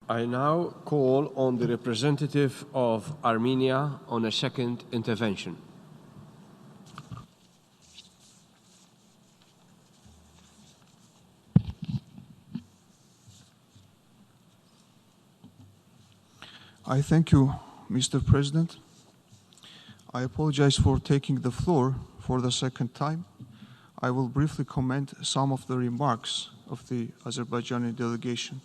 I now call on the representative of Armenia on a second intervention. I thank you, Mr. President. I apologize for taking the floor for the second time. I will briefly comment some of the remarks of the Azerbaijani delegation.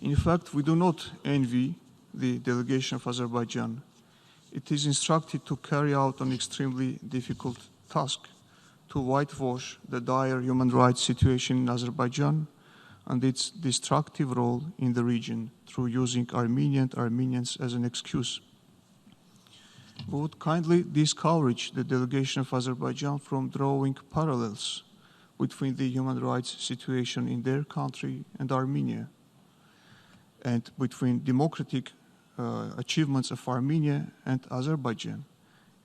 In fact, we do not envy the delegation of Azerbaijan. It is instructed to carry out an extremely difficult task to whitewash the dire human rights situation in Azerbaijan and its destructive role in the region through using Armenia and Armenians as an excuse. We would kindly discourage the delegation of Azerbaijan from drawing parallels between the human rights situation in their country and Armenia, and between democratic achievements of Armenia and Azerbaijan.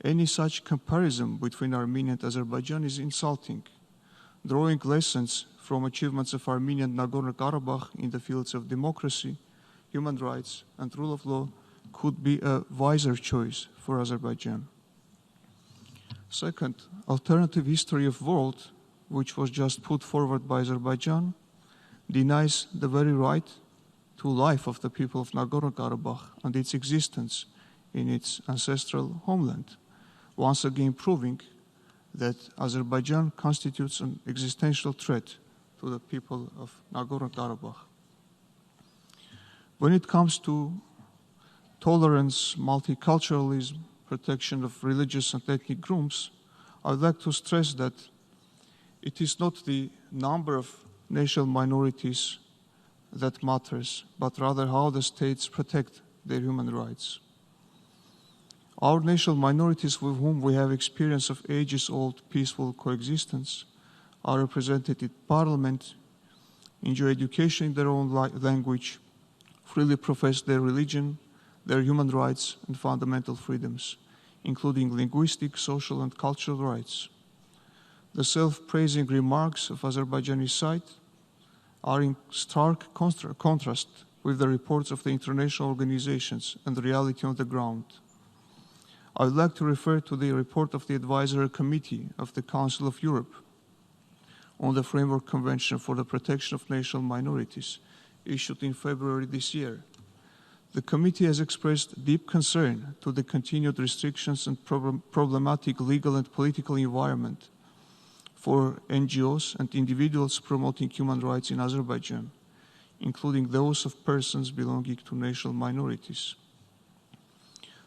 Any such comparison between Armenia and Azerbaijan is insulting. Drawing lessons from achievements of Armenia and Nagorno-Karabakh in the fields of democracy, human rights, and rule of law could be a wiser choice for Azerbaijan. Second, alternative history of world, which was just put forward by Azerbaijan, denies the very right to life of the people of Nagorno-Karabakh and its existence in its ancestral homeland, once again proving that Azerbaijan constitutes an existential threat to the people of Nagorno-Karabakh. When it comes to tolerance, multiculturalism, protection of religious and ethnic groups, I would like to stress that it is not the number of national minorities that matters, but rather how the states protect their human rights. Our national minorities with whom we have experience of ages-old peaceful coexistence are represented in parliament, enjoy education in their own language, freely profess their religion, their human rights and fundamental freedoms, including linguistic, social and cultural rights. The self-praising remarks of Azerbaijani side are in stark contrast with the reports of the international organizations and the reality on the ground. I would like to refer to the report of the Advisory Committee of the Council of Europe on the Framework Convention for the Protection of National Minorities, issued in February this year. The committee has expressed deep concern to the continued restrictions and problematic legal and political environment for NGOs and individuals promoting human rights in Azerbaijan, including those of persons belonging to national minorities.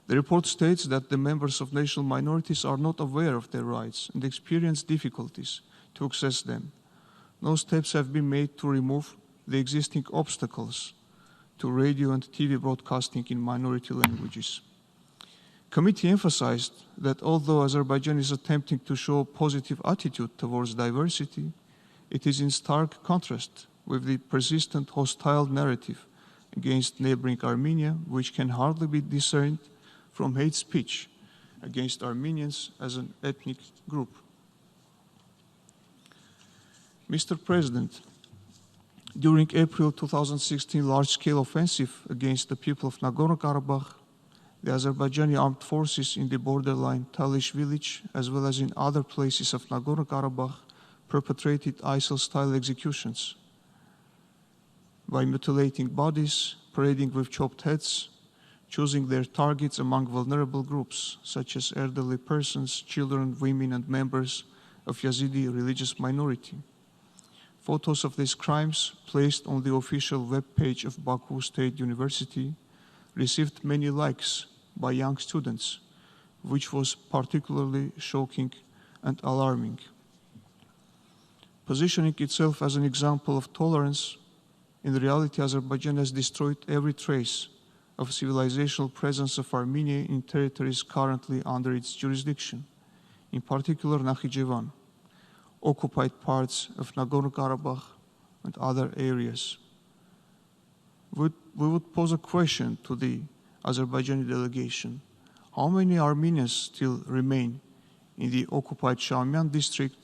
The report states that the members of national minorities are not aware of their rights and experience difficulties to access them. No steps have been made to remove the existing obstacles to radio and TV broadcasting in minority languages. Committee emphasized that although Azerbaijan is attempting to show a positive attitude towards diversity, it is in stark contrast with the persistent hostile narrative against neighboring Armenia, which can hardly be discerned from hate speech against Armenians as an ethnic group. Mr. President, during April 2016 large-scale offensive against the people of Nagorno-Karabakh, the Azerbaijani armed forces in the borderline Talish village, as well as in other places of Nagorno-Karabakh, perpetrated ISIL-style executions by mutilating bodies, parading with chopped heads, choosing their targets among vulnerable groups, such as elderly persons, children, women, and members of Yazidi religious minority. Photos of these crimes, placed on the official web page of Baku State University, received many likes by young students, which was particularly shocking and alarming. Positioning itself as an example of tolerance, in reality Azerbaijan has destroyed every trace of civilizational presence of Armenia in territories currently under its jurisdiction, in particular Nakhichevan, occupied parts of Nagorno-Karabakh and other areas. We would pose a question to the Azerbaijani delegation. How many Armenians still remain in the occupied Shamian district,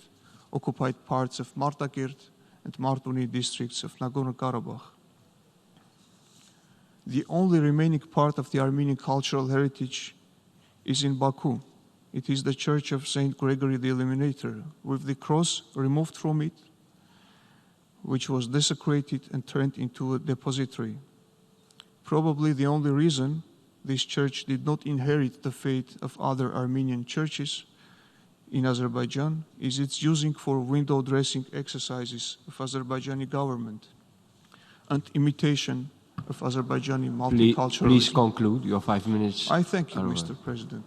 occupied parts of Martakert and Martuni districts of Nagorno-Karabakh? The only remaining part of the Armenian cultural heritage is in Baku. It is the Church of Saint Gregory the Illuminator, with the cross removed from it, which was desecrated and turned into a depository. Probably the only reason this church did not inherit the fate of other Armenian churches in Azerbaijan is its using for window dressing exercises of Azerbaijani government and imitation of Azerbaijani multiculturalism. Please conclude. Your 5 minutes. I thank you, Mr. President.